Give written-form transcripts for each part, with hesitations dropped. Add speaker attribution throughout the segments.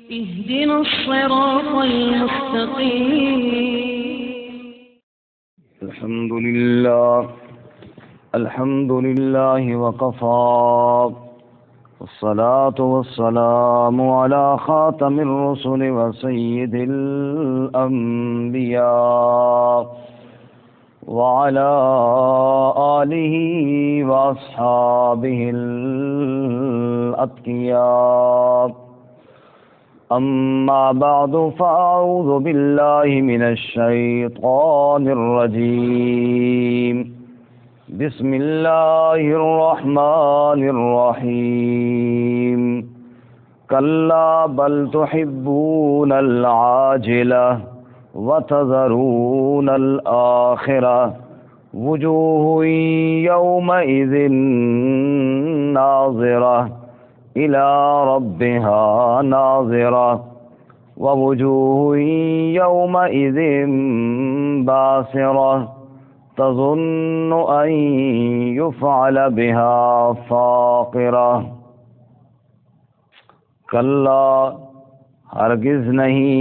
Speaker 1: اهدنا الصراط المستقيم.
Speaker 2: الحمد لله وكفى والصلاة والسلام على خاتم الرسل وسيد الأنبياء وعلى آله وأصحابه الأتقياء. أما بعد فأعوذ بالله من الشيطان الرجيم. بسم الله الرحمن الرحيم. كلا بل تحبون العاجلة وتذرون الآخرة وجوه يومئذ ناظرة إلى ربها ناظرة ووجوه يومئذ باسرة تظن أن يفعل بها فاقرة. کلا ہرگز نہیں،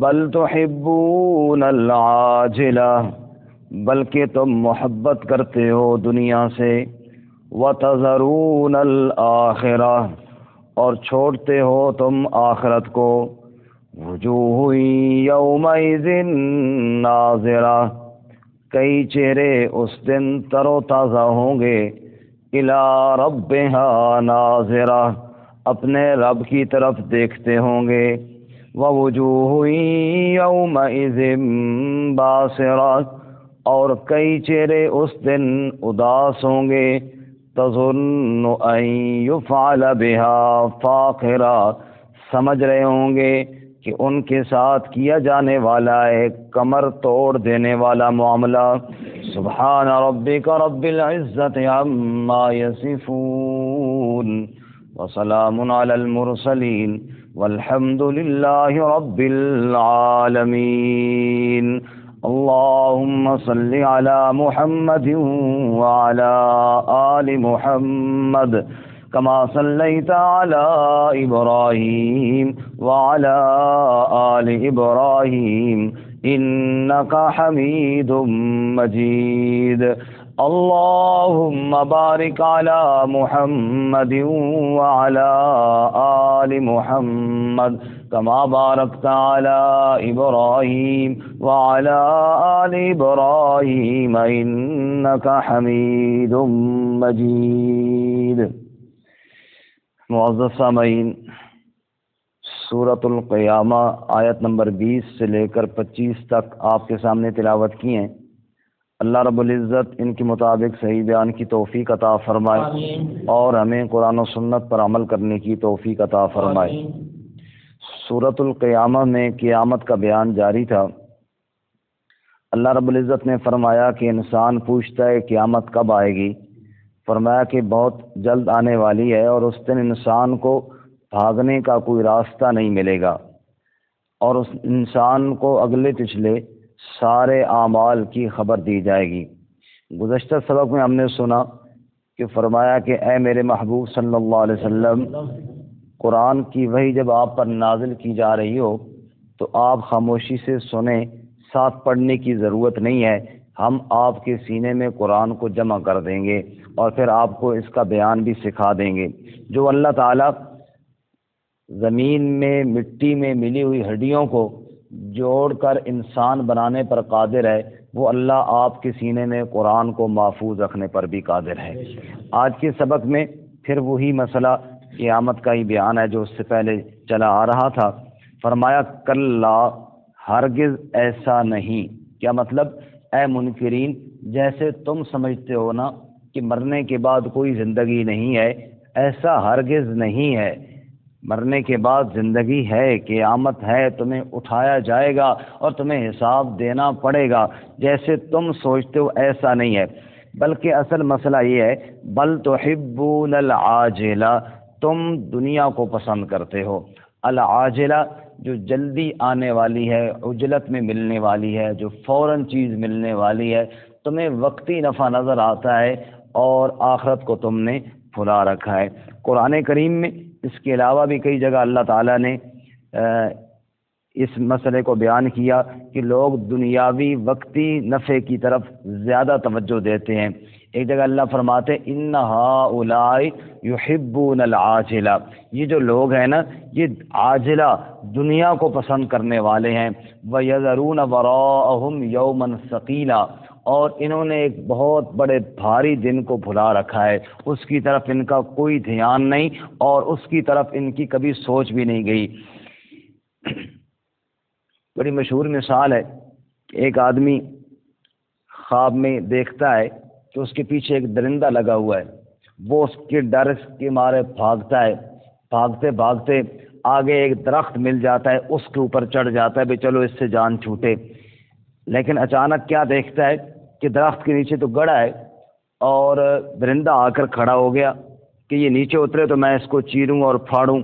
Speaker 2: بل تحبون العاجلہ بلکہ تم محبت کرتے ہو دنیا سے، وتذرون الآخرہ اور چھوڑتے ہو تم آخرت کو، وجوہ یومئذ ناظرہ کئی چہرے اس دن تر و تازہ ہوں گے، الی ربہا ناظرہ اپنے رب کی طرف دیکھتے ہوں گے، ووجوہ یومئذ باسرہ اور کئی چہرے اس دن اداس ہوں گے، تظن ان یفعل بہا فاقرہ سمجھ رہے ہوں گے کہ ان کے ساتھ کیا جانے والا ایک کمر توڑ دینے والا معاملہ. سبحان ربک رب العزت عما یصفون وسلام علی المرسلین والحمد للہ رب العالمین. اللهم صل على محمد وعلى آل محمد كما صليت على إبراهيم وعلى آل إبراهيم إنك حميد مجيد. اللهم بارك على محمد وعلى آل محمد كما باركت على إبراهيم وعلى آل إبراهيم إنك حميد مجيد. معزز سامعین، سورة القیامہ آیت نمبر 20 سے لے کر 25 تک آپ کے سامنے تلاوت کی ہیں. اللہ رب العزت ان کے مطابق صحیح بیان کی توفیق عطا فرمائے اور ہمیں قرآن و سنت پر عمل کرنے کی توفیق عطا فرمائے. سورة القیامہ میں قیامت کا بیان جاری تھا. اللہ رب العزت نے فرمایا کہ انسان پوچھتا ہے قیامت کب آئے گی، فرمایا کہ بہت جلد آنے والی ہے اور اس دن انسان کو بھاگنے کا کوئی راستہ نہیں ملے گا، اور اس انسان کو اگلے پچھلے سارے اعمال کی خبر دی جائے گی. گزشتہ سبق میں ہم نے سنا کہ فرمایا کہ اے میرے محبوب صلی اللہ علیہ وسلم، قرآن کی وحی جب آپ پر نازل کی جا رہی ہو تو آپ خاموشی سے سنیں، ساتھ پڑھنے کی ضرورت نہیں ہے. ہم آپ کے سینے میں قرآن کو جمع کر دیں گے اور پھر آپ کو اس کا بیان بھی سکھا دیں گے. جو اللہ تعالیٰ زمین میں مٹی میں ملی ہوئی ہڈیوں کو جوڑ کر انسان بنانے پر قادر ہے، وہ اللہ آپ کے سینے میں قرآن کو محفوظ رکھنے پر بھی قادر ہے. آج کے سبق میں پھر وہی مسئلہ قیامت کا ہی بیان ہے جو اس سے پہلے چلا آ رہا تھا. فرمایا کلا ہرگز ایسا نہیں. کیا مطلب؟ اے منکرین، جیسے تم سمجھتے ہو نا کہ مرنے کے بعد کوئی زندگی نہیں ہے، ایسا ہرگز نہیں ہے. مرنے کے بعد زندگی ہے، قیامت ہے، تمہیں اٹھایا جائے گا اور تمہیں حساب دینا پڑے گا. جیسے تم سوچتے ہو ایسا نہیں ہے، بلکہ اصل مسئلہ یہ ہے بل تحبون العاجلہ، تم دنیا کو پسند کرتے ہو. العاجلہ جو جلدی آنے والی ہے، عجلت میں ملنے والی ہے، جو فوراً چیز ملنے والی ہے. تمہیں وقتی نفع نظر آتا ہے اور آخرت کو تم نے بھلا رکھا ہے. قرآن کریم میں اس کے علاوہ بھی کئی جگہ اللہ تعالیٰ نے اس مسئلے کو بیان کیا کہ لوگ دنیاوی وقتی نفع کی طرف زیادہ توجہ دیتے ہیں۔ ایک جگہ اللہ فرماتے ہیں ان ہؤلاء یحبون العاجلہ، یہ جو لوگ ہیں نا یہ عاجلہ دنیا کو پسند کرنے والے ہیں، وَيَذَرُونَ وَرَاءَهُمْ يَوْمًا ثَقِيلًا، اور انہوں نے ایک بہت بڑے بھاری دن کو بھلا رکھا ہے، اس کی طرف ان کا کوئی دھیان نہیں اور اس کی طرف ان کی کبھی سوچ بھی نہیں گئی۔ بڑی مشہور مثال ہے کہ ایک آدمی خواب میں دیکھتا ہے کہ اس کے پیچھے ایک درندہ لگا ہوا ہے، وہ اس کے ڈر کے مارے بھاگتا ہے، بھاگتے بھاگتے آگے ایک درخت مل جاتا ہے، اس کے اوپر چڑھ جاتا ہے، بھئی چلو اس سے جان چھوٹے۔ لیکن اچانک کیا دیکھتا ہے کہ درخت کے نیچے تو گڑھا ہے اور درندہ آ کر کھڑا ہو گیا کہ یہ نیچے اترے تو میں اس کو چیروں اور پھاڑوں،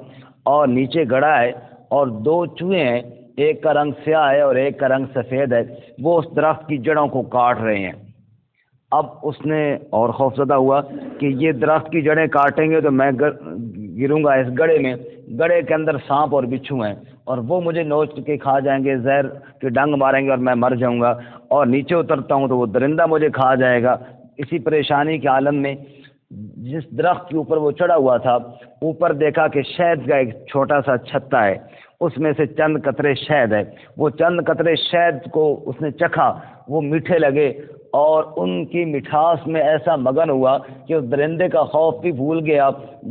Speaker 2: اور نیچے گڑھا ہے اور دو چوہے ہیں، ایک کا رنگ سیاہ ہے اور ایک کا رنگ سفید ہے، وہ اس درخت کی جڑوں کو کاٹ رہے ہیں۔ اب اس نے اور خوفزدہ ہوا کہ یہ درخت کی جڑیں کاٹیں گے تو میں گروں گا اس گڑھے میں، گڑھے کے اندر سانپ اور بچھو ہیں اور وہ مجھے نوچ کے کھا جائیں گے، زہر کے ڈنگ ماریں گے اور میں مر جاؤں گا، اور نیچے اترتا ہوں تو وہ درندہ مجھے کھا جائے گا۔ اسی پریشانی کے عالم میں جس درخت کے اوپر وہ چڑھا ہوا تھا، اوپر دیکھا کہ شہد کا ایک چھوٹا سا چھتا ہے، اس میں سے چند قطرے شہد ہے، وہ چند قطرے شہد کو اس نے چکھا، وہ میٹھے لگے اور ان کی مٹھاس میں ایسا مگن ہوا کہ اس درندے کا خوف بھی بھول گیا،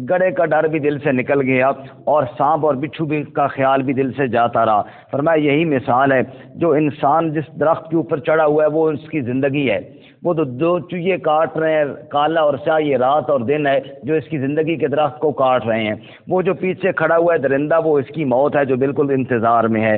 Speaker 2: گڑھے کا ڈر بھی دل سے نکل گیا اور سانپ اور بچھو بھی کا خیال بھی دل سے جاتا رہا۔ فرمایا یہی مثال ہے، جو انسان جس درخت کے اوپر چڑھا ہوا ہے وہ اس کی زندگی ہے، وہ تو دو چوہے کاٹ رہے ہیں، کالا اور سیاہ، یہ رات اور دن ہے جو اس کی زندگی کے درخت کو کاٹ رہے ہیں۔ وہ جو پیچھے کھڑا ہوا ہے درندہ، وہ اس کی موت ہے جو بالکل انتظار میں ہے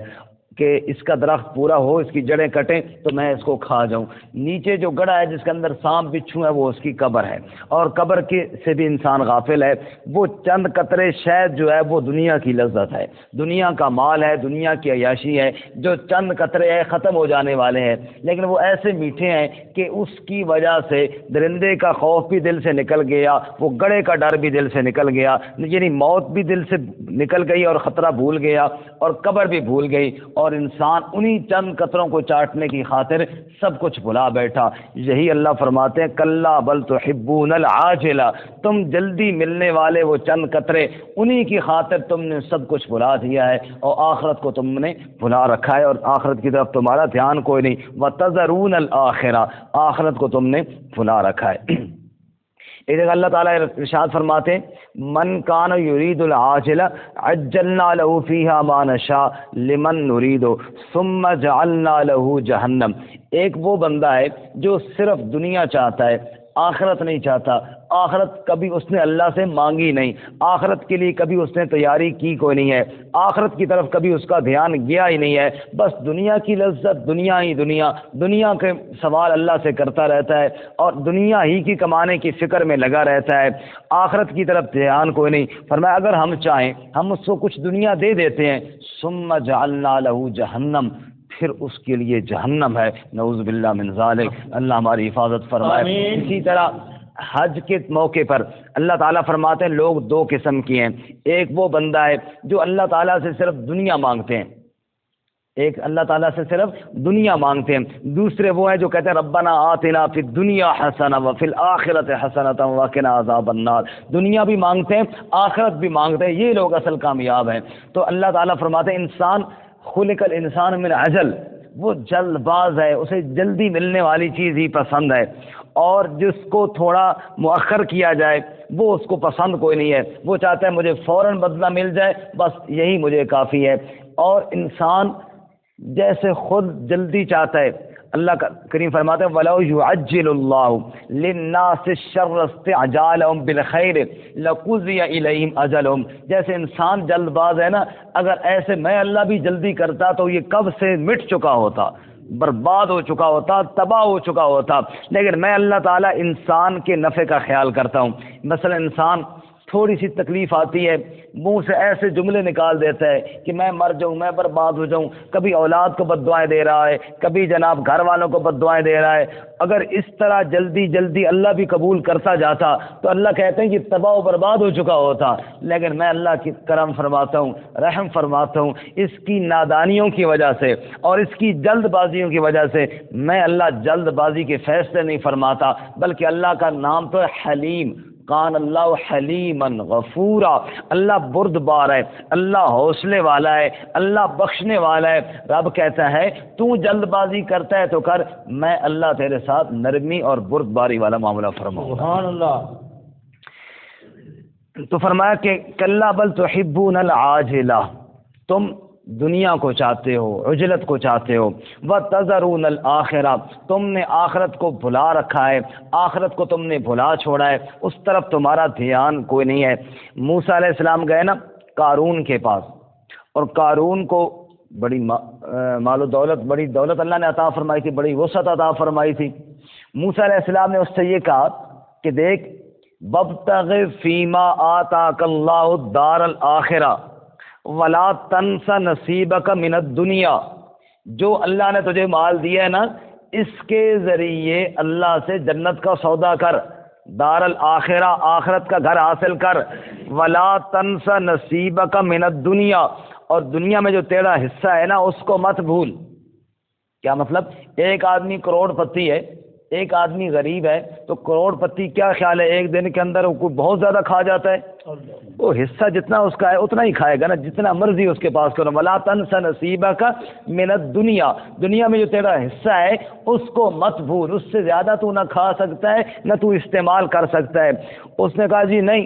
Speaker 2: کہ اس کا درخت پورا ہو، اس کی جڑیں کٹیں تو میں اس کو کھا جاؤں۔ نیچے جو گڑھا ہے جس کے اندر سانپ بچھو ہے وہ اس کی قبر ہے، اور قبر کے سے بھی انسان غافل ہے۔ وہ چند قطرے شہد جو ہے وہ دنیا کی لذت ہے، دنیا کا مال ہے، دنیا کی عیاشی ہے، جو چند قطرے ہیں ختم ہو جانے والے ہیں، لیکن وہ ایسے میٹھے ہیں کہ اس کی وجہ سے درندے کا خوف بھی دل سے نکل گیا، وہ گڑھے کا ڈر بھی دل سے نکل گیا، یعنی موت بھی دل سے نکل گئی اور خطرہ بھول گیا اور قبر بھی بھول گئی، اور انسان انہی چند قطروں کو چاٹنے کی خاطر سب کچھ بھلا بیٹھا۔ یہی اللہ فرماتے ہیں کلا بل تحبون العاجلہ، تم جلدی ملنے والے وہ چند قطرے، انہی کی خاطر تم نے سب کچھ بھلا دیا ہے اور آخرت کو تم نے بھلا رکھا ہے اور آخرت کی طرف تمہارا دھیان کوئی نہیں۔ وتذرون الآخرہ، آخرت کو تم نے بھلا رکھا ہے۔ ایک جگہ اللہ تعالیٰ ارشاد فرماتے ہیں من کان یرید العاجلہ عجلنا له فیہا ما نشاء لمن نرید ثم جعلنا له جہنم۔ ایک وہ بندہ ہے جو صرف دنیا چاہتا ہے، آخرت نہیں چاہتا، آخرت کبھی اس نے اللہ سے مانگی نہیں، آخرت کے لیے کبھی اس نے تیاری کی کوئی نہیں ہے، آخرت کی طرف کبھی اس کا دھیان گیا ہی نہیں ہے، بس دنیا کی لذت، دنیا ہی دنیا، دنیا کے سوال اللہ سے کرتا رہتا ہے اور دنیا ہی کی کمانے کی فکر میں لگا رہتا ہے، آخرت کی طرف دھیان کوئی نہیں۔ فرمایا اگر ہم چاہیں ہم اس کو کچھ دنیا دے دیتے ہیں، ثم جعلنا له جہنم، پھر اس کے لیے جہنم ہے، نعوذ باللہ من ذالک، اللہ ہماری حفاظت فرمائے۔ اسی طرح حج کے موقع پر اللہ تعالیٰ فرماتے ہیں لوگ دو قسم کے ہیں، ایک وہ بندہ ہے جو اللہ تعالیٰ سے صرف دنیا مانگتے ہیں، ایک اللہ تعالیٰ سے صرف دنیا مانگتے ہیں، دوسرے وہ ہیں جو کہتے ہیں ربنا آتنا فی الدنیا حسنہ وفی الآخرۃ حسنۃ وقنا عذاب النار، دنیا بھی مانگتے ہیں آخرت بھی مانگتے ہیں، یہ لوگ اصل کامیاب ہیں۔ تو اللہ تعالیٰ فرماتے ہیں انسان خلق الانسان من عجل، وہ جلد باز ہے، اسے جلدی ملنے والی چیز ہی پسند ہے، اور جس کو تھوڑا مؤخر کیا جائے وہ اس کو پسند کوئی نہیں ہے، وہ چاہتا ہے مجھے فوراً بدلہ مل جائے، بس یہی مجھے کافی ہے۔ اور انسان جیسے خود جلدی چاہتا ہے، اللہ کا کریم فرماتے ہیں وَلَوْ يُعَجِّلُ اللَّهُ لِلنَّاسِ الشَّرَّ اسْتِعْجَالَهُم بِالْخَيْرِ لَقُضِيَ إِلَيْهِمْ أَجَلُهُم، جیسے انسان جلد باز ہے نا، اگر ایسے میں اللہ بھی جلدی کرتا تو یہ کب سے مٹ چکا ہوتا، برباد ہو چکا ہوتا، تباہ ہو چکا ہوتا، لیکن میں اللہ تعالیٰ انسان کے نفع کا خیال کرتا ہوں۔ مثلا انسان تھوڑی سی تکلیف آتی ہے منہ سے ایسے جملے نکال دیتا ہے کہ میں مر جاؤں، میں برباد ہو جاؤں، کبھی اولاد کو بد دعائیں دے رہا ہے، کبھی جناب گھر والوں کو بد دعائیں دے رہا ہے۔ اگر اس طرح جلدی جلدی اللہ بھی قبول کرتا جاتا تو اللہ کہتے ہیں کہ تباہ و برباد ہو چکا ہوتا، لیکن میں اللہ کی کرم فرماتا ہوں، رحم فرماتا ہوں، اس کی نادانیوں کی وجہ سے اور اس کی جلد بازیوں کی وجہ سے میں اللہ جلد بازی کے فیصلے نہیں فرماتا، بلکہ اللہ کا نام تو ہے حلیم، کان اللہ حلیما غفورا، اللہ بردبار ہے، اللہ حوصلے والا ہے، اللہ بخشنے والا ہے۔ رب کہتا ہے تو جلد بازی کرتا ہے تو کر، میں اللہ تیرے ساتھ نرمی اور بردباری والا معاملہ فرماؤں۔
Speaker 3: سبحان اللہ۔
Speaker 2: تو فرمایا کہ کلا بل تحبون العاجلہ، تم دنیا کو چاہتے ہو، عجلت کو چاہتے ہو، وتذرون الآخرہ، تم نے آخرت کو بھلا رکھا ہے، آخرت کو تم نے بھلا چھوڑا ہے، اس طرف تمہارا دھیان کوئی نہیں ہے۔ موسیٰ علیہ السلام گئے نا قارون کے پاس، اور قارون کو بڑی مال و دولت، بڑی دولت اللہ نے عطا فرمائی تھی، بڑی وسعت عطا فرمائی تھی۔ موسیٰ علیہ السلام نے اس سے یہ کہا کہ دیکھ وابتغ فیما آتاک اللہ الدار الآخرہ ولا تنس نصیبک من الدنیا، جو اللہ نے تجھے مال دیا ہے نا اس کے ذریعے اللہ سے جنت کا سودا کر، دار الآخرہ آخرت کا گھر حاصل کر، ولا تنس نصیبک من الدنیا، اور دنیا میں جو تیرا حصہ ہے نا اس کو مت بھول۔ کیا مطلب؟ ایک آدمی کروڑ پتی ہے، ایک آدمی غریب ہے، تو کروڑ پتی کیا خیال ہے ایک دن کے اندر کوئی بہت زیادہ کھا جاتا ہے؟ وہ حصہ جتنا اس کا ہے اتنا ہی کھائے گا نا، جتنا مرضی اس کے پاس کرو۔ ولا تنس نصیبک من الدنیا، دنیا میں جو تیرا حصہ ہے اس کو مت بھول، اس سے زیادہ تو نہ کھا سکتا ہے نہ تو استعمال کر سکتا ہے۔ اس نے کہا جی نہیں،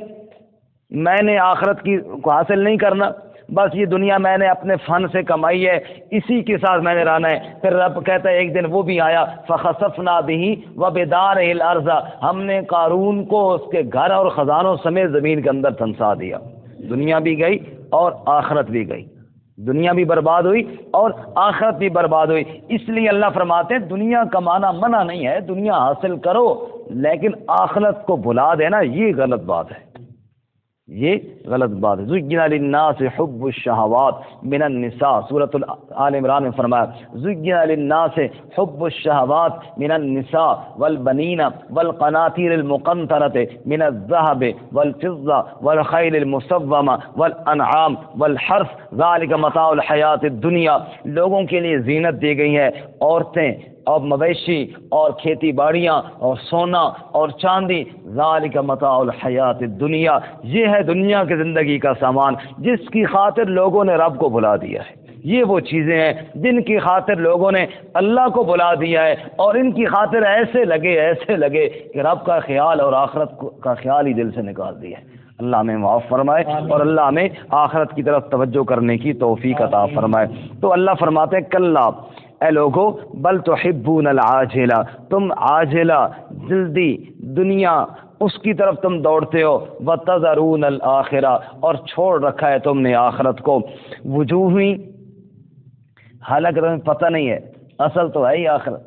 Speaker 2: میں نے آخرت کی کو حاصل نہیں کرنا، بس یہ دنیا میں نے اپنے فن سے کمائی ہے، اسی کے ساتھ میں نے رہنا ہے۔ پھر رب کہتا ہے ایک دن وہ بھی آیا، فخسفنا به وبدارہ الارض، ہم نے قارون کو اس کے گھر اور خزانوں سمیت زمین کے اندر دھنسا دیا۔ دنیا بھی گئی اور آخرت بھی گئی، دنیا بھی برباد ہوئی اور آخرت بھی برباد ہوئی۔ اس لیے اللہ فرماتے ہیں دنیا کمانا منع نہیں ہے، دنیا حاصل کرو، لیکن آخرت کو بھلا دینا یہ غلط بات ہے، یہ غلط بات ہے۔ زُيِّنَ لِلنَّاسِ حُبُّ الشَّهَوَاتِ مِنَ النِّسَاء، سورۃ آل عمران میں فرمایا زُيِّنَ لِلنَّاسِ حُبُّ الشَّهَوَاتِ مِنَ النِّسَاء وَالْبَنِينَ وَالْقَنَاطِيرِ الْمُقَنطَرَةِ مِنَ الذَّهَبِ وَالْفِضَّةِ وَالْخَيْلِ الْمُسَوَّمَةِ وَالْأَنْعَامِ وَالْحَرْثِ ذَلِكَ مَتَاعُ الْحَيَاةِ الدُّنْيَا، لوگوں کے لیے زینت دی گئی ہے، عورتیں اور مویشی اور کھیتی باڑیاں اور سونا اور چاندی، ذالک متاع الحیات الدنیا، یہ ہے دنیا کی زندگی کا سامان جس کی خاطر لوگوں نے رب کو بھلا دیا ہے۔ یہ وہ چیزیں ہیں جن کی خاطر لوگوں نے اللہ کو بھلا دیا ہے، اور ان کی خاطر ایسے لگے کہ رب کا خیال اور آخرت کا خیال ہی دل سے نکال دیا ہے۔ اللہ ہمیں معاف فرمائے اور اللہ ہمیں آخرت کی طرف توجہ کرنے کی توفیق عطا فرمائے۔ تو اللہ فرماتے ہیں کلا، اے لوگو، بل تحبون العاجلہ، تم عاجلہ جلدی دنیا اس کی طرف تم دوڑتے ہو، وتذرون الآخرہ، اور چھوڑ رکھا ہے تم نے آخرت کو۔ وجوہ، حالانکہ تمہیں پتہ نہیں ہے اصل تو ہے ہی آخرت،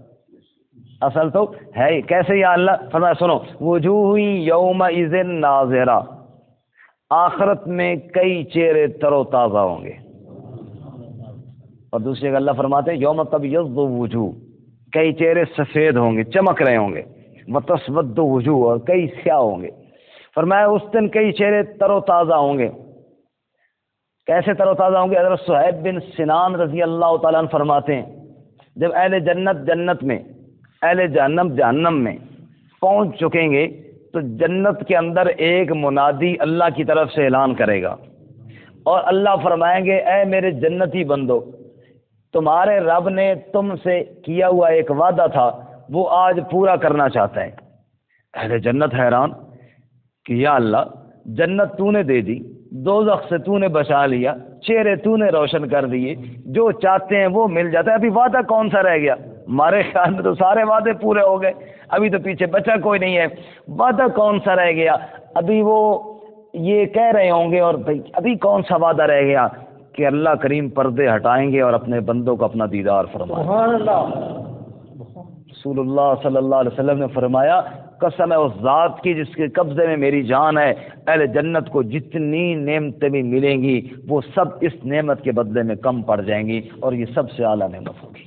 Speaker 2: اصل تو ہے ہی کیسے؟ یا اللہ فرمایا سنو، وجوہ یومئذ ناظرہ، آخرت میں کئی چہرے تر و تازہ ہوں گے، اور دوسری جگہ اللہ فرماتے ہیں یوم تبیض وجوہ، کئی چہرے سفید ہوں گے، چمک رہے ہوں گے، وتسود وجوہ، اور کئی سیاہ ہوں گے۔ فرمایا اس دن کئی چہرے تر و تازہ ہوں گے۔ کیسے تر و تازہ ہوں گے؟ حضرت صہیب بن سنان رضی اللہ تعالیٰ عنہ فرماتے ہیں جب اہل جنت جنت میں، اہل جہنم جہنم میں پہنچ چکیں گے تو جنت کے اندر ایک منادی اللہ کی طرف سے اعلان کرے گا، اور اللہ فرمائیں گے اے میرے جنتی بندو، تمہارے رب نے تم سے کیا ہوا ایک وعدہ تھا وہ آج پورا کرنا چاہتا ہے۔ اہل جنت حیران کہ یا اللہ، جنت تو نے دے دی، دوزخ سے تو نے بچا لیا، چہرے تو نے روشن کر دیے، جو چاہتے ہیں وہ مل جاتا ہے، ابھی وعدہ کون سا رہ گیا؟ ہمارے خیال میں تو سارے وعدے پورے ہو گئے، ابھی تو پیچھے بچا کوئی نہیں ہے، وعدہ کون سا رہ گیا؟ ابھی وہ یہ کہہ رہے ہوں گے، اور ابھی کون سا وعدہ رہ گیا کہ اللہ کریم پردے ہٹائیں گے اور اپنے بندوں کو اپنا دیدار فرمائیں گے۔
Speaker 3: سبحان اللہ۔
Speaker 2: رسول اللہ صلی اللہ علیہ وسلم نے فرمایا قسم ہے اس ذات کی جس کے قبضے میں میری جان ہے، اہل جنت کو جتنی نعمتیں بھی ملیں گی وہ سب اس نعمت کے بدلے میں کم پڑ جائیں گی، اور یہ سب سے اعلیٰ نعمت ہوگی۔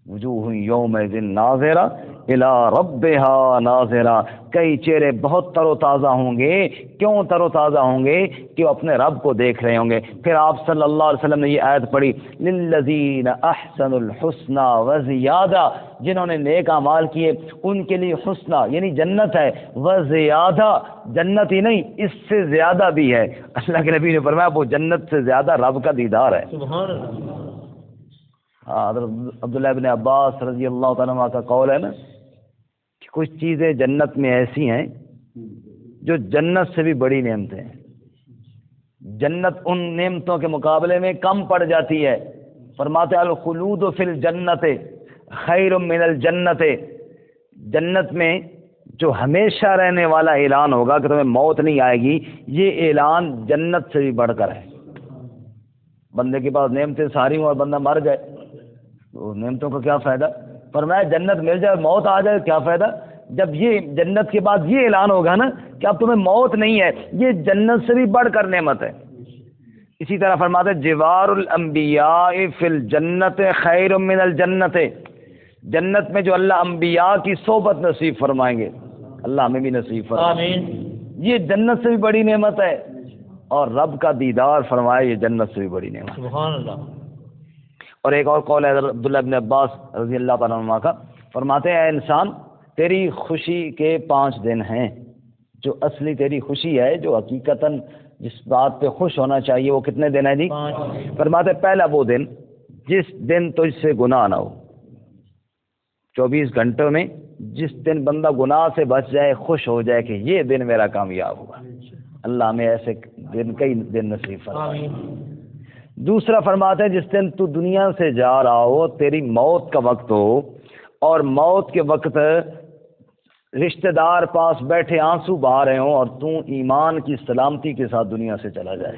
Speaker 2: وجوہ یومئذ ناظرہ الی ربہا ناظرہ، کئی چہرے بہت تر و تازہ ہوں گے۔ کیوں تر و تازہ ہوں گے؟ کہ وہ اپنے رب کو دیکھ رہے ہوں گے۔ پھر آپ صلی اللہ علیہ وسلم نے یہ آیت پڑھی، للذین احسنوا الحسنی وزیادہ، جنہوں نے نیک اعمال کیے ان کے لیے حسنہ یعنی جنت ہے، وزیادہ جنت ہی نہیں اس سے زیادہ بھی ہے۔ اللہ کے نبی نے فرمایا وہ جنت سے زیادہ رب کا دیدار ہے۔
Speaker 3: سبحان اللہ۔
Speaker 2: حضرت عبداللہ ابن عباس رضی اللہ تعالیٰ عنہ کا قول ہے نا کہ کچھ چیزیں جنت میں ایسی ہیں جو جنت سے بھی بڑی نعمتیں ہیں، جنت ان نعمتوں کے مقابلے میں کم پڑ جاتی ہے۔ فرماتے الخلود فی الجنت خیر من الجنت، جنت میں جو ہمیشہ رہنے والا اعلان ہوگا کہ تمہیں موت نہیں آئے گی، یہ اعلان جنت سے بھی بڑھ کر ہے۔ بندے کے پاس نعمتیں ساری ہوں اور بندہ مر جائے تو نعمتوں کا کیا فائدہ؟ فرمایا جنت مل جائے موت آ جائے کیا فائدہ؟ جب یہ جنت کے بعد یہ اعلان ہوگا نا کہ اب تمہیں موت نہیں ہے، یہ جنت سے بھی بڑھ کر نعمت ہے۔ اسی طرح فرماتے جوار الانبیاء فی الجنت خیر من الجنت، جنت میں جو اللہ انبیاء کی صحبت نصیب فرمائیں گے، اللہ ہمیں بھی نصیب فرمائے،
Speaker 3: آمین۔
Speaker 2: یہ جنت سے بھی بڑی نعمت ہے، اور رب کا دیدار فرمائے یہ جنت سے بھی بڑی نعمت۔
Speaker 3: سبحان اللہ۔
Speaker 2: اور ایک اور قول ہے عبداللہ ابن عباس رضی اللہ تعالیٰ عنہ کا، فرماتے ہیں اے انسان تیری خوشی کے 5 دن ہیں، جو اصلی تیری خوشی ہے، جو حقیقتاً جس بات پہ خوش ہونا چاہیے، وہ کتنے دن ہیں جی؟
Speaker 3: 5۔
Speaker 2: فرماتے پہلا وہ دن جس دن تجھ سے گناہ نہ ہو، 24 گھنٹوں میں جس دن بندہ گناہ سے بچ جائے، خوش ہو جائے کہ یہ دن میرا کامیاب ہوا۔ اللہ ہمیں ایسے دن کئی دن نصیب فرمائے۔ دوسرا فرماتے ہیں جس دن تو دنیا سے جا رہا ہو، تیری موت کا وقت ہو، اور موت کے وقت رشتہ دار پاس بیٹھے آنسو بہا رہے ہوں، اور تو ایمان کی سلامتی کے ساتھ دنیا سے چلا جائے،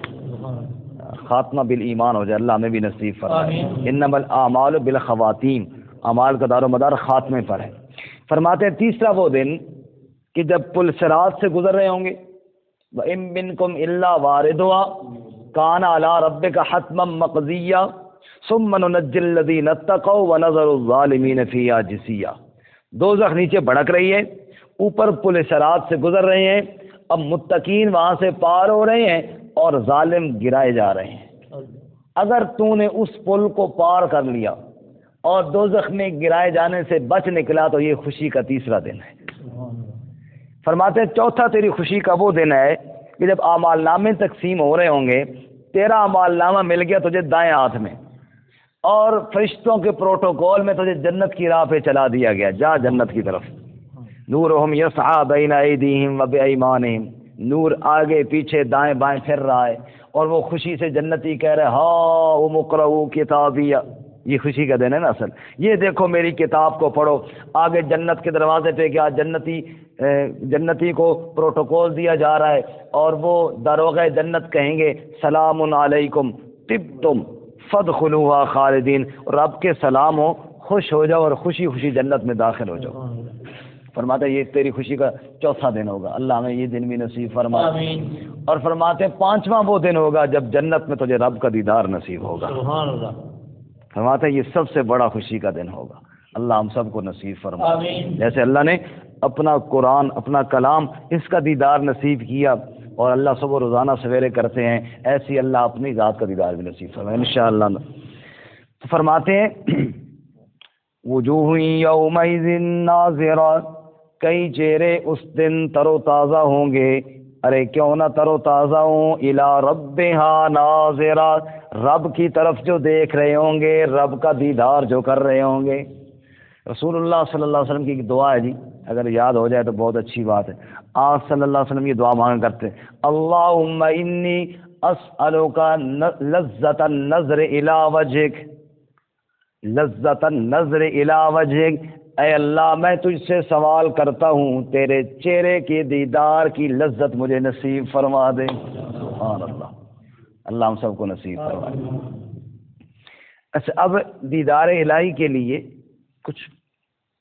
Speaker 2: خاتمہ بالایمان ہو جائے۔ اللہ ہمیں بھی نصیب فرمائے۔ انما الاعمال بالخواتیم، اعمال کا دار و مدار خاتمے پر ہے۔ فرماتے ہیں تیسرا وہ دن کہ جب پل صراط سے گزر رہے ہوں گے، وَإِن مِّنكُمْ إِلَّا وَارِدُهَا كَانَ عَلَىٰ رَبِّكَ حَتْمًا مَّقْضِيًّا ثُمَّ نُنَجِّي الَّذِينَ اتَّقَوْا وَنَذَرُ الظَّالِمِينَ فِيهَا جِثِيًّا۔ دوزخ نیچے بھڑک رہی ہے، اوپر پل صراط سے گزر رہے ہیں، اب متقین وہاں سے پار ہو رہے ہیں اور ظالم گرائے جا رہے ہیں۔ اگر تو نے اس پل کو پار کر لیا اور دوزخ میں گرائے جانے سے بچ نکلا تو یہ خوشی کا تیسرا دن ہے۔ فرماتے ہیں چوتھا تیری خوشی کا وہ دن ہے کہ جب اعمال نامے تقسیم ہو رہے ہوں گے، تیرا اعمال نامہ مل گیا تجھے دائیں ہاتھ میں، اور فرشتوں کے پروٹوکول میں تجھے جنت کی راہ پہ چلا دیا گیا، جا جنت کی طرف۔ نورہم یسعی بین ایدیہم و بایمانہم، نور آگے پیچھے دائیں بائیں پھر رہا ہے، اور وہ خوشی سے جنتی کہہ رہے ہاں وہ مقرؤ کتابیہ، یہ خوشی کا دن ہے نا اصل۔ یہ دیکھو میری کتاب کو پڑھو، آگے جنت کے دروازے پہ کیا جنتی کو پروٹوکول دیا جا رہا ہے، اور وہ داروغہ جنت کہیں گے سلام علیکم طبتم فادخلوها خالدین، رب کے سلام ہو، خوش ہو جاؤ اور خوشی خوشی جنت میں داخل ہو جاؤ۔ فرماتے ہیں یہ تیری خوشی کا چوتھا دن ہوگا، اللہ ہمیں یہ دن بھی نصیب فرمائے۔
Speaker 3: آمین۔
Speaker 2: اور فرماتے ہیں پانچواں وہ دن ہوگا جب جنت میں تجھے رب کا دیدار نصیب ہوگا۔
Speaker 3: سبحان اللہ۔
Speaker 2: فرماتے ہیں یہ سب سے بڑا خوشی کا دن ہوگا، اللہ ہم سب کو نصیب فرمائے۔
Speaker 3: آمین۔
Speaker 2: جیسے اللہ نے اپنا قرآن، اپنا کلام، اس کا دیدار نصیب کیا، اور اللہ صبح روزانہ سویرے کرتے ہیں، ایسی اللہ اپنی ذات کا دیدار بھی نصیب فرمائے انشاءاللہ۔ تو فرماتے ہیں وجوہ یومئذ ناظرہ، کئی چہرے اس دن تر و تازہ ہوں گے، ارے کیوں نہ تر و تازہ ہوں، الی ربہا ناظرہ، رب کی طرف جو دیکھ رہے ہوں گے، رب کا دیدار جو کر رہے ہوں گے۔ رسول اللہ صلی اللہ علیہ وسلم کی ایک دعا ہے جی، اگر یاد ہو جائے تو بہت اچھی بات ہے۔ آپ صلی اللہ علیہ وسلم یہ دعا مانگا کرتے، اللہم انی اسألک لذۃ النظر الی وجہک، لذۃ النظر الی وجہک، اے اللہ میں تجھ سے سوال کرتا ہوں تیرے چہرے کے دیدار کی لذت مجھے نصیب فرما دے۔ سبحان اللہ، اللہ ہم سب کو نصیب فرمائے۔ اچھا، اب دیدار الہی کے لیے کچھ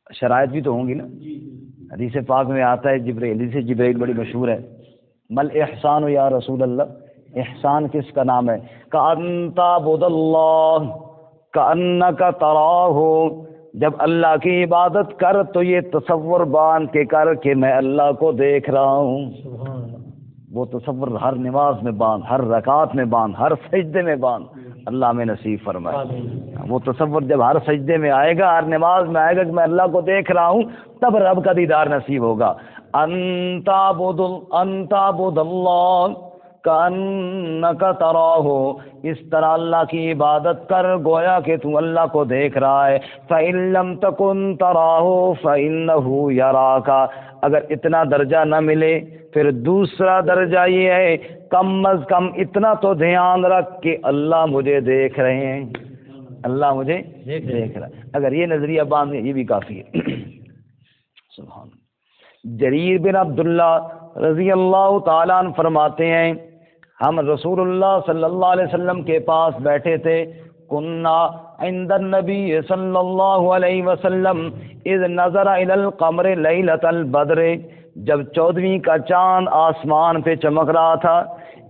Speaker 2: شرائط بھی تو ہوں گی نا؟ حدیث پاک میں آتا ہے حدیث جبرائیل بڑی مشہور ہے، مل احسان یا رسول اللہ، احسان کس کا نام ہے؟ کأن تعبد اللہ کأنک تراہ، جب اللہ کی عبادت کر تو یہ تصور باندھ کے کر کہ میں اللہ کو دیکھ رہا ہوں۔ وہ تصور ہر نماز میں باندھ، ہر رکعت میں باندھ، ہر سجدے میں باندھ، اللہ میں نصیب فرمائے۔ وہ تصور جب ہر سجدے میں آئے گا، ہر نماز میں آئے گا کہ میں اللہ کو دیکھ رہا ہوں، تب رب کا دیدار نصیب ہوگا۔ ان تعبد اللہ کأنک تراہ، اس طرح اللہ کی عبادت کر گویا کہ تو اللہ کو دیکھ رہا ہے۔ فإن لم تکن تراہ فإنہ یراک، اگر اتنا درجہ نہ ملے پھر دوسرا درجہ یہ ہے، کم از کم اتنا تو دھیان رکھ کہ اللہ مجھے دیکھ رہے ہیں، اللہ مجھے دیکھ رہا ہے۔ اگر یہ نظریہ باندھے یہ بھی کافی ہے۔ سبحان اللہ۔ جریر بن عبداللہ رضی اللہ تعالیٰ عنہ فرماتے ہیں، ہم رسول اللہ صلی اللہ علیہ وسلم کے پاس بیٹھے تھے، کننا عند النبی صلی اللہ علیہ وسلم اذ نظر الی القمر لیلۃ البدر، جب 14ویں کا چاند آسمان پہ چمک رہا تھا،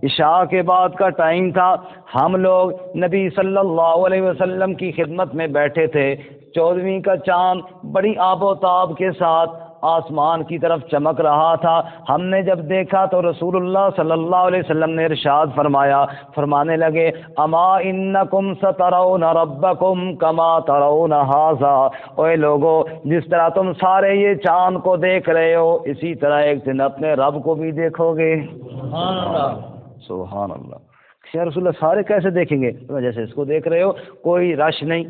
Speaker 2: عشاء کے بعد کا ٹائم تھا، ہم لوگ نبی صلی اللہ علیہ وسلم کی خدمت میں بیٹھے تھے، 14ویں کا چاند بڑی آب و تاب کے ساتھ آسمان کی طرف چمک رہا تھا۔ ہم نے جب دیکھا تو رسول اللہ صلی اللہ علیہ وسلم نے ارشاد فرمایا، فرمانے لگے، اما انکم سترون ربکم کما ترون ھذا، اوے لوگو، جس طرح تم سارے یہ چاند کو دیکھ رہے ہو، اسی طرح ایک دن اپنے رب کو بھی دیکھو گے۔ سبحان اللہ، سبحان اللہ۔ یا رسول اللہ سارے کیسے دیکھیں گے؟ جیسے اس کو دیکھ رہے ہو، کوئی رش نہیں،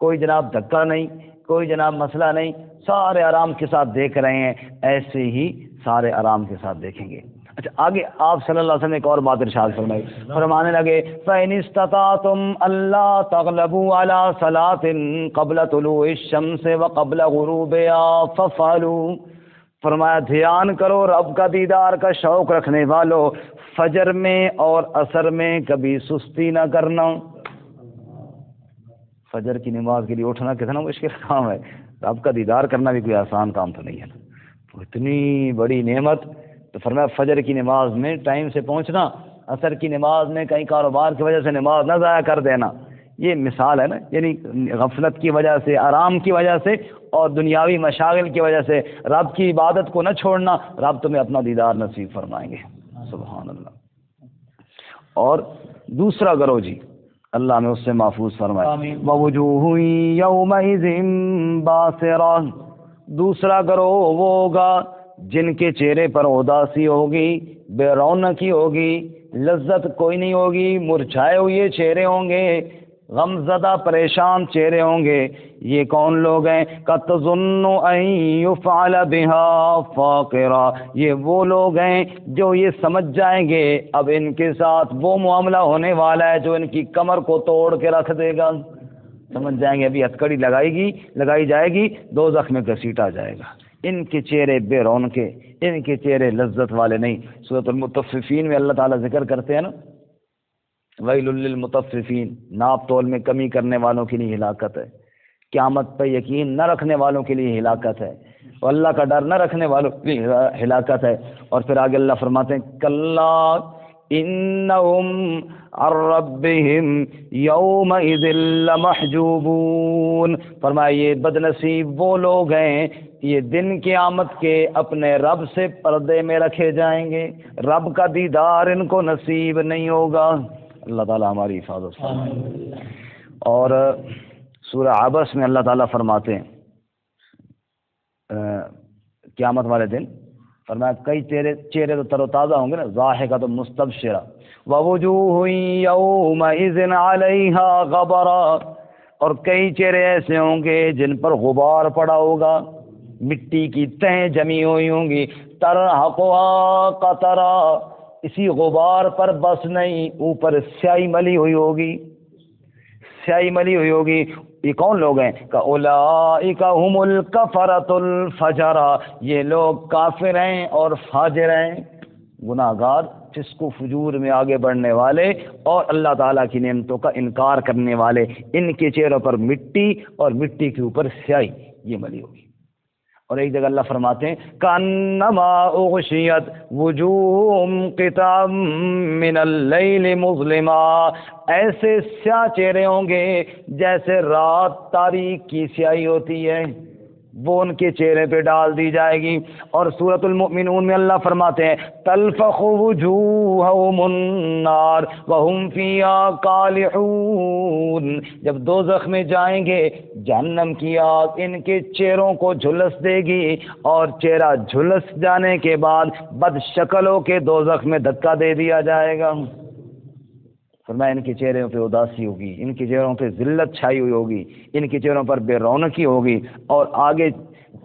Speaker 2: کوئی جناب دھکا نہیں، کوئی جناب مسئلہ نہیں، سارے آرام کے ساتھ دیکھ رہے ہیں، ایسے ہی سارے آرام کے ساتھ دیکھیں گے۔ اچھا آگے آپ صلی اللہ علیہ وسلم نے ایک اور بات ارشاد فرمائی، فرمانے لگے، فَإِنِ اسْتَطَعْتُمْ أَلَّا تَغْلَبُوا عَلَى صَلَاةٍ قَبْلَ طُلُوعِ الشَّمْسِ وَقَبْلَ غُرُوبِهَا فَافْعَلُوا، فرمایا دھیان کرو رب کا دیدار کا شوق رکھنے والو، فجر میں اور عصر میں کبھی سستی نہ کرنا۔ فجر کی نماز کے لیے اٹھنا کتنا مشکل کام ہے، رب کا دیدار کرنا بھی کوئی آسان کام تو نہیں ہے، تو اتنی بڑی نعمت۔ تو فرمایا فجر کی نماز میں ٹائم سے پہنچنا، عصر کی نماز میں کہیں کاروبار کی وجہ سے نماز نہ ضائع کر دینا، یہ مثال ہے نا، یعنی غفلت کی وجہ سے، آرام کی وجہ سے اور دنیاوی مشاغل کی وجہ سے رب کی عبادت کو نہ چھوڑنا، رب تمہیں اپنا دیدار نصیب فرمائیں گے۔ سبحان اللہ۔ اور دوسرا گرو جی، اللہ میں اس سے محفوظ فرمائے، وَوُجُوهٌ يَوْمَئِذٍ بَاسِرَةٌ، دوسرا گروہ وہ ہوگا جن کے چہرے پر اداسی ہوگی، بے رونقی ہوگی، لذت کوئی نہیں ہوگی، مرجھائے ہوئے چہرے ہوں گے، غم زدہ پریشان چہرے ہوں گے۔ یہ کون لوگ ہیں؟ کَتَظُنُّ أَن يُفْعَلَ بِهَا فَاقِرَةٌ، یہ وہ لوگ ہیں جو یہ سمجھ جائیں گے اب ان کے ساتھ وہ معاملہ ہونے والا ہے جو ان کی کمر کو توڑ کے رکھ دے گا۔ سمجھ جائیں گے ابھی ہتھکڑی لگائی جائے گی، دوزخ میں گھسیٹا جائے گا۔ ان کے چہرے بے رونقے، ان کے چہرے لذت والے نہیں۔ سورۃ المطففین میں اللہ تعالیٰ ذکر کرتے ہیں نا، ویل للمطففین، ناپ تول میں کمی کرنے والوں کے لیے ہلاکت ہے، قیامت پہ یقین نہ رکھنے والوں کے لیے ہلاکت ہے، اور اللہ کا ڈر نہ رکھنے والوں کے لیے ہلاکت ہے۔ اور پھر آگے اللہ فرماتے ہیں، کلا انہم عن ربہم یومئذ لمحجوبون، فرمایا یہ بد نصیب وہ لوگ ہیں، یہ دن قیامت کے اپنے رب سے پردے میں رکھے جائیں گے، رب کا دیدار ان کو نصیب نہیں ہوگا۔ اللہ تعالیٰ ہماری حفاظت فرمائے۔ اور سورہ عبس میں اللہ تعالیٰ فرماتے ہیں قیامت والے دن، فرمایا کئی چہرے تو تروتازہ ہوں گے نا، ضاحکۃ مستبشرہ، ووجوہ یومئذ علیہا غبرا، اور کئی چہرے ایسے ہوں گے جن پر غبار پڑا ہوگا، مٹی کی تہیں جمی ہوئی ہوں گی، ترہقھا قطرہ، اسی غبار پر بس نہیں، اوپر سیاہی ملی ہوئی ہوگی، سیاہی ملی ہوئی ہوگی۔ یہ کون لوگ ہیں؟ اولئک ھم الکفرۃ الفجرہ، یہ لوگ کافر ہیں اور فاجر ہیں، گناہ گار، فسق و فجور میں آگے بڑھنے والے اور اللہ تعالیٰ کی نعمتوں کا انکار کرنے والے، ان کے چہروں پر مٹی اور مٹی کے اوپر سیاہی یہ ملی ہوگی۔ اور ایک جگہ اللہ فرماتے ہیں کانما اغشیت وجوہم قطعا من اللیل مظلما، ایسے سیاہ چہرے ہوں گے جیسے رات تاریک کی سیاہی ہوتی ہے، وہ ان کے چہرے پہ ڈال دی جائے گی۔ اور سورۃ المؤمنون میں اللہ فرماتے ہیں تلفح وجوہہم النار وہم فیہا کالحون، جب دوزخ میں جائیں گے جہنم کی آگ ان کے چہروں کو جھلس دے گی، اور چہرہ جھلس جانے کے بعد بد شکلوں کے دوزخ میں دھکا دے دیا جائے گا۔ فرمایا ان کے چہروں پہ اداسی ہوگی، ان کے چہروں پہ ذلت چھائی ہوئی ہوگی، ان کے چہروں پر بے رونقی ہوگی، اور آگے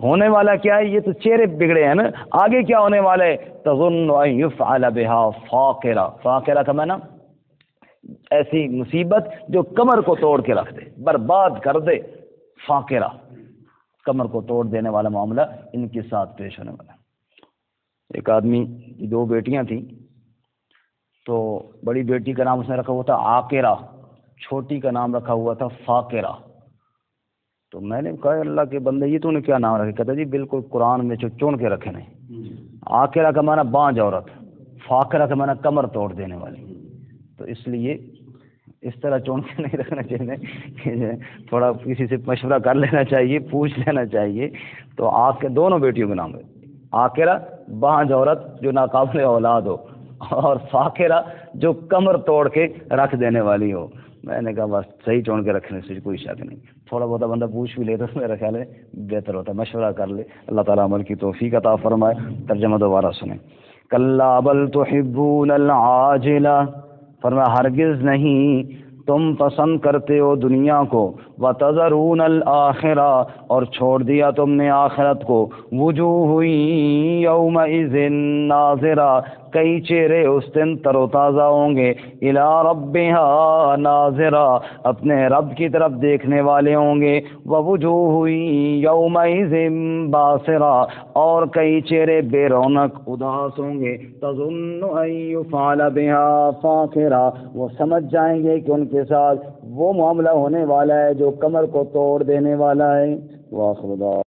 Speaker 2: ہونے والا کیا ہے؟ یہ تو چہرے بگڑے ہیں نا، آگے کیا ہونے والا ہے؟ تظن ان یفعل بها فاقرہ، فاقرہ کا معنی ایسی مصیبت جو کمر کو توڑ کے رکھ دے، برباد کر دے، فاقرہ کمر کو توڑ دینے والا معاملہ ان کے ساتھ پیش ہونے والا۔ ایک آدمی کی 2 بیٹیاں تھیں، تو بڑی بیٹی کا نام اس نے رکھا ہوا تھا عاقرہ، چھوٹی کا نام رکھا ہوا تھا فاقرہ۔ تو میں نے کہا اللہ کے بندے یہ تو نے کیا نام رکھا؟ کہتا جی بالکل قرآن میں چون کے رکھے نہیں۔ عاقرہ کا معنی بانجھ عورت، فاقرہ کا معنی کمر توڑ دینے والی، تو اس لیے اس طرح چون کے نہیں رکھنا چاہیے، تھوڑا کسی سے مشورہ کر لینا چاہیے، پوچھ لینا چاہیے۔ تو آپ کے دونوں بیٹیوں کے نام ہے، عاقرہ بانجھ عورت جو ناقابل اولاد ہو، اور فاقرہ جو کمر توڑ کے رکھ دینے والی ہو۔ میں نے کہا بس صحیح چون کے رکھنے سے کوئی شک نہیں، تھوڑا بہت بندہ پوچھ بھی لے تو میرا خیال ہے بہتر ہوتا ہے، مشورہ کر لے۔ اللہ تعالیٰ عمل کی توفیق عطا فرمائے۔ ترجمہ دوبارہ سنیں۔ کلا بل تحبون العاجلہ، فرمایا ہرگز نہیں، تم پسند کرتے ہو دنیا کو، وتذرون الآخرہ، اور چھوڑ دیا تم نے آخرت کو، وجوہ یومئذ ناظرہ، کئی چہرے اس دن تر و تازہ ہوں گے، الی ربہا ناظرہ، اپنے رب کی طرف دیکھنے والے ہوں گے، ووجوہ یومئذ باسرہ، اور کئی چہرے بے رونق اداس ہوں گے، تظن ان یفعل بہا فاقرہ، وہ سمجھ جائیں گے کہ ان کے ساتھ وہ معاملہ ہونے والا ہے جو کمر کو توڑ دینے والا ہے۔ وآخر دعوانا